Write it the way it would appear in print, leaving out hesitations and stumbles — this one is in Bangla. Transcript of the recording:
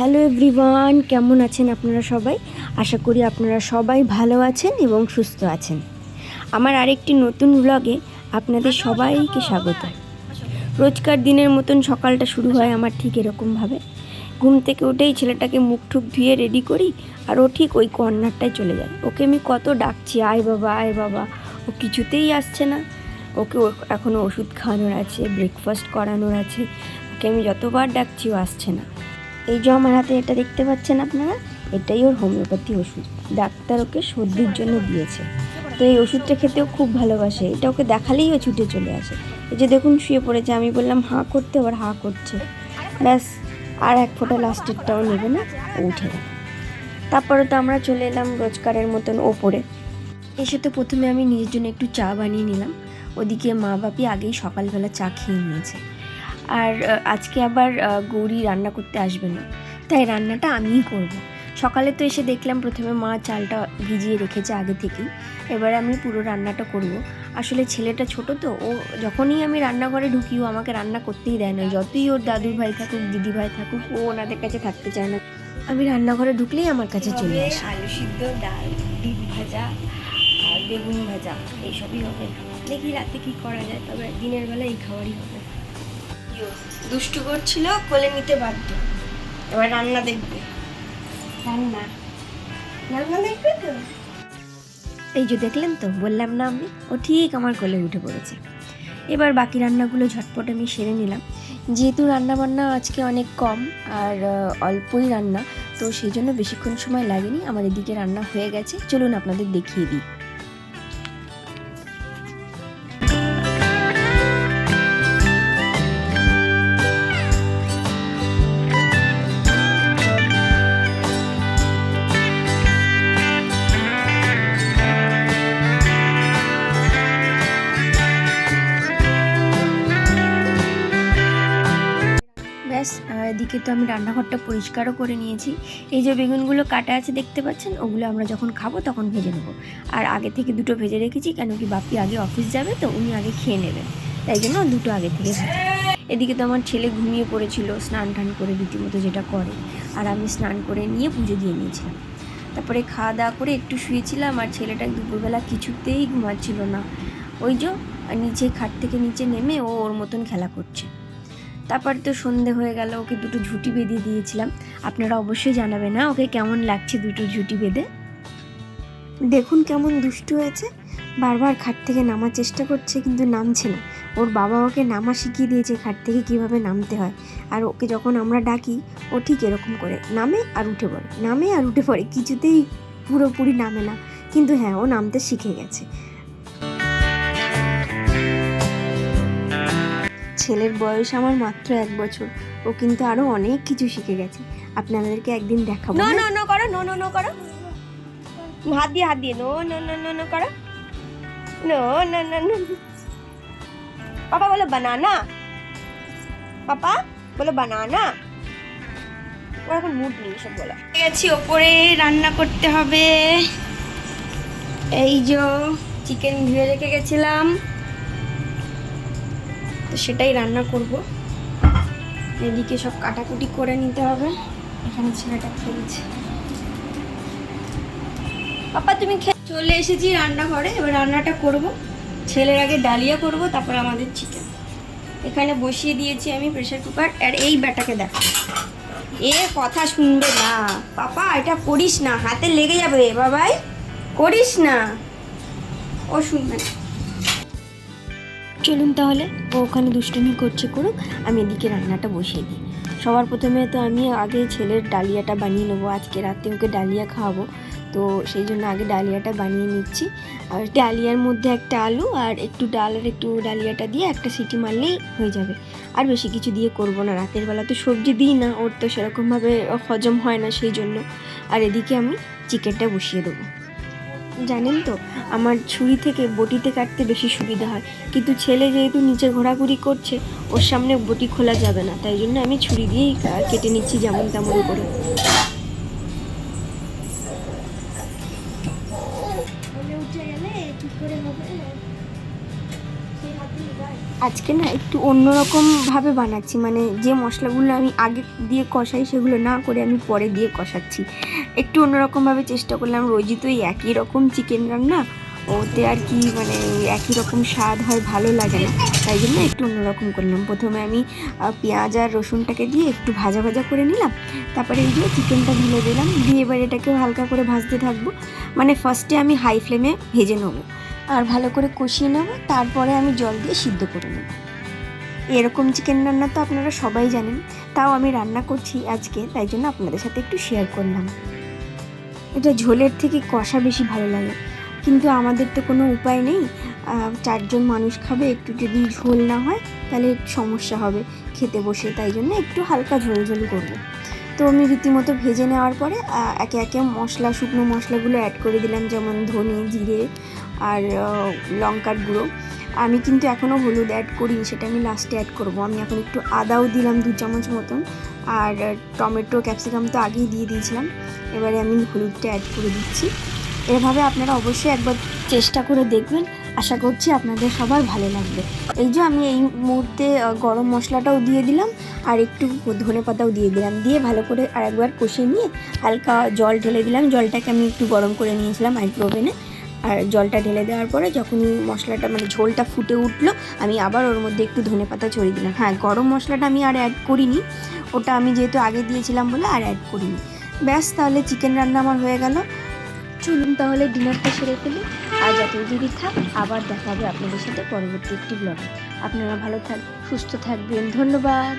হ্যালো এভরিওয়ান, কেমন আছেন আপনারা সবাই? আশা করি আপনারা সবাই ভালো আছেন এবং সুস্থ আছেন। আমার আরেকটি নতুন ব্লগে আপনাদের সবাইকে স্বাগত। রোজকার দিনের মতন সকালটা শুরু হয় আমার ঠিক এরকমভাবে। ঘুম থেকে উঠেই ছেলেটাকে মুখ ঠুক ধুয়ে রেডি করি, আর ও ঠিক ওই কর্নারটায় চলে যায়। ওকে আমি কত ডাকছি, আয় বাবা আয় বাবা, ও কিছুতেই আসছে না। ওকে এখনও ওষুধ খাওয়ানোর আছে, ব্রেকফাস্ট করানোর আছে, ওকে আমি যতবার ডাকছি ও আসছে না। এই যে আমার হাতে এটা দেখতে পাচ্ছেন আপনারা, এটাই ওর হোমিওপ্যাথি ওষুধ। ডাক্তার ওকে সর্দির জন্য দিয়েছে, তো এই ওষুধটা খেতেও খুব ভালোবাসে। এটা ওকে দেখালেই ও ছুটে চলে আসে। এই যে দেখুন শুয়ে পড়েছে, আমি বললাম হাঁ করতে, আবার হাঁ করছে। ব্যাস, আর এক ফোঁটা লাস্টেরটাও নেবে না, ও উঠে গেল। তারপরে তো আমরা চলে এলাম রোজকারের মতন ওপরে। এসে তো প্রথমে আমি নিজের জন্য একটু চা বানিয়ে নিলাম। ওদিকে মা বাপি আগেই সকালবেলা চা খেয়ে নিয়েছে। আর আজকে আবার গৌরী রান্না করতে আসবে না, তাই রান্নাটা আমিই করব। সকালে তো এসে দেখলাম প্রথমে মা চালটা ভিজিয়ে রেখেছে আগে থেকেই, এবার আমি পুরো রান্নাটা করব। আসলে ছেলেটা ছোট তো, ও যখনই আমি রান্নাঘরে ঢুকি ও আমাকে রান্না করতেই দেয় না। যতই ওর দাদুর ভাই থাকুক, দিদি ভাই থাকুক, ও ওনাদের কাছে থাকতে চায় না। আমি রান্নাঘরে ঢুকলেই আমার কাছে চলে আসে। আলু সিদ্ধ, ডাল, ডিম ভাজা আর বেগুন ভাজা, এইসবই হবে। দেখি রাতে কী করা যায়, তবে দিনের বেলা এই খাবারই হবে। দুষ্টু করছিল, কোলে নিতে বাধ্য। এবার রান্না দেখবে, রান্না রান্না দেখবে তো। এই যে দেখলেন তো, বললাম না আমি, ও ঠিক আমার কোলে উঠে পড়েছে। এবার বাকি রান্নাগুলো ঝটপট আমি সেরে নিলাম। যেহেতু রান্নাবান্না আজকে অনেক কম আর অল্পই রান্না, তো সেই জন্য বেশিক্ষণ সময় লাগেনি। আমার এদিকে রান্না হয়ে গেছে, চলুন আপনাদের দেখিয়ে দিই। ব্যাস, এদিকে তো আমি রান্নাঘরটা পরিষ্কারও করে নিয়েছি। এই যে বেগুনগুলো কাটা আছে দেখতে পাচ্ছেন, ওগুলো আমরা যখন খাবো তখন ভেজে নেবো। আর আগে থেকে দুটো ভেজে রেখেছি, কেন কি বাপি আগে অফিস যাবে, তো উনি আগে খেয়ে নেবেন, তাই জন্য দুটো আগে থেকে ভেজে। এদিকে তো আমার ছেলে ঘুমিয়ে পড়েছিল স্নান টান করে, রীতিমতো যেটা করে। আর আমি স্নান করে নিয়ে পুজো দিয়ে নিয়েছিলাম। তারপরে খাওয়া দাওয়া করে একটু শুয়েছিলাম, আর ছেলেটা দুপুরবেলা কিছুতেই ঘুমাচ্ছিল না। ওই যে নিচে খাট থেকে নিচে নেমে ও ওর মতন খেলা করছে। তারপর তো সন্ধে হয়ে গেল, ওকে দুটো ঝুঁটি বেঁধে দিয়েছিলাম। আপনারা অবশ্যই জানাবেন না ওকে কেমন লাগছে দুটো ঝুঁটি বেঁধে। দেখুন কেমন দুষ্টু হয়েছে, বারবার খাট থেকে নামার চেষ্টা করছে কিন্তু নামছে না। ওর বাবা ওকে নামা শিখিয়ে দিয়েছে খাট থেকে কীভাবে নামতে হয়। আর ওকে যখন আমরা ডাকি ও ঠিক এরকম করে নামে আর উঠে পড়ে, নামে আর উঠে পড়ে, কিছুতেই পুরোপুরি নামে না, কিন্তু হ্যাঁ ও নামতে শিখে গেছে। ছেলের বয়স আমার মাত্র 1 বছর, ও কিন্তু আরো অনেক কিছু শিখে গেছে। আপনাদেরকে একদিন দেখাবো। নো নো নো করো, নো নো নো করো, হাত দিয়ে no no no no no করো, no no no no. Papa বলো বানানা, পাপা বলো বানানা। ও এখন মুড নেই সব বলা। গেছি ওপরে, রান্না করতে হবে। এই যে চিকেন ধুয়ে রেখে গেছিলাম, তো সেটাই রান্না করব। এদিকে সব কাটাকুটি করে নিতে হবে। এখানে ছেলেটা খেলছে। পাপা তুমি চলে এসেছি রান্নাঘরে, এবার রান্নাটা করব। ছেলের আগে ডালিয়া করব, তারপর আমাদের চিকেন। এখানে বসিয়ে দিয়েছি আমি প্রেসার কুকার। আর এই ব্যাটাকে দেখো, এ কথা শুনবে না। পাপা এটা করিস না, হাতে লেগে যাবে বাবাই, করিস না, ও শুনবে না। চলুন তাহলে, ও ওখানে দুষ্টুমি করছে করুক, আমি এদিকে রান্নাটা বসিয়ে দিই। সবার প্রথমে তো আমি আগে ছেলের ডালিয়াটা বানিয়ে নেবো। আজকে রাতে ওকে ডালিয়া খাওয়াবো, তো সেই জন্য আগে ডালিয়াটা বানিয়ে নিচ্ছি। আর ডালিয়ার মধ্যে একটা আলু আর একটু ডাল আর একটু ডালিয়াটা দিয়ে একটা সিটি মারলেই হয়ে যাবে। আর বেশি কিছু দিয়ে করবো না, রাতের বেলা তো সবজি দিই না, ওর তো সেরকমভাবে হজম হয় না সেই জন্য। আর এদিকে আমি চিকেনটা বসিয়ে দেবো। জানেন তো, আমার ছুরি থেকে বটিতে কাটতে বেশি সুবিধা হয়, কিন্তু ছেলে যেহেতু নিচে ঘোরাঘুরি করছে, ওর সামনে বটি খোলা যাবে না, তাই জন্য আমি ছুরি দিয়েই কেটে নিচ্ছি যেমন তেমন করে। উঠে গেলে ঠিক করে হবে। আজকে না একটু অন্যরকমভাবে বানাচ্ছি, মানে যে মশলাগুলো আমি আগে দিয়ে কষাই সেগুলো না করে আমি পরে দিয়ে কষাচ্ছি। একটু অন্যরকমভাবে চেষ্টা করলাম। রোজই তো এই একই রকম চিকেন রান্না, ওতে আর কি মানে একই রকম স্বাদ হয়, ভালো লাগে না। তাই জন্য একটু অন্যরকম করলাম। প্রথমে আমি পেঁয়াজ আর রসুনটাকে দিয়ে একটু ভাজা ভাজা করে নিলাম, তারপরে এই যে চিকেনটা ঢেলে দিলাম, দিয়ে এবার এটাকেও হালকা করে ভাজতে থাকবো। মানে ফার্স্টে আমি হাই ফ্লেমে ভেজে নেবো আর ভালো করে কষিয়ে নেবো, তারপরে আমি জল দিয়ে সিদ্ধ করে নেব। এরকম চিকেন রান্না তো আপনারা সবাই জানেন, তাও আমি রান্না করছি আজকে, তাই জন্য আপনাদের সাথে একটু শেয়ার করলাম। এটা ঝোলের থেকে কষা বেশি ভালো লাগে, কিন্তু আমাদের তো কোনো উপায় নেই। 4 জন মানুষ খাবে, একটু যদি ঝোল না হয় তাহলে সমস্যা হবে খেতে বসে, তাই জন্য একটু হালকা ঝোল ঝোল করবো। তো আমি রীতিমতো ভেজে নেওয়ার পরে একে একে মশলা, শুকনো মশলাগুলো অ্যাড করে দিলাম, যেমন ধনে, জিরে আর লঙ্কার গুঁড়ো। আমি কিন্তু এখনও হলুদ অ্যাড করিনি, সেটা আমি লাস্টে অ্যাড করবো। আমি এখন একটু আদাও দিলাম 2 চামচ মতন, আর টমেটো, ক্যাপসিকাম তো আগেই দিয়ে দিয়েছিলাম। এবারে আমি হলুদটা অ্যাড করে দিচ্ছি। এভাবে আপনারা অবশ্যই একবার চেষ্টা করে দেখবেন, আশা করছি আপনাদের সবার ভালো লাগবে। এই যে আমি এই মুহূর্তে গরম মশলাটাও দিয়ে দিলাম আর একটু ধনেপাতাও দিয়ে দিলাম, দিয়ে ভালো করে আরেকবার কষিয়ে নিয়ে হালকা জল ঢেলে দিলাম। জলটাকে আমি একটু গরম করে নিয়েছিলাম মাইক্রো ওভেনে, আর জলটা ঢেলে দেওয়ার পরে যখনই মশলাটা মানে ঝোলটা ফুটে উঠলো, আমি আবার ওর মধ্যে একটু ধনেপাতা ছড়িয়ে দিলাম। হ্যাঁ, গরম মশলাটা আমি আর অ্যাড করিনি, ওটা আমি যেহেতু আগে দিয়েছিলাম বলে আর অ্যাড করিনি। ব্যাস, তাহলে চিকেন রান্না আমার হয়ে গেল। চলুন তাহলে ডিনারটা সেরে ফেলি। আজ এতটুকুই থাক, আবার দেখা হবে আপনাদের সাথে পরবর্তী একটি ব্লগে। আপনারা ভালো সুস্থ থাকবেন। ধন্যবাদ।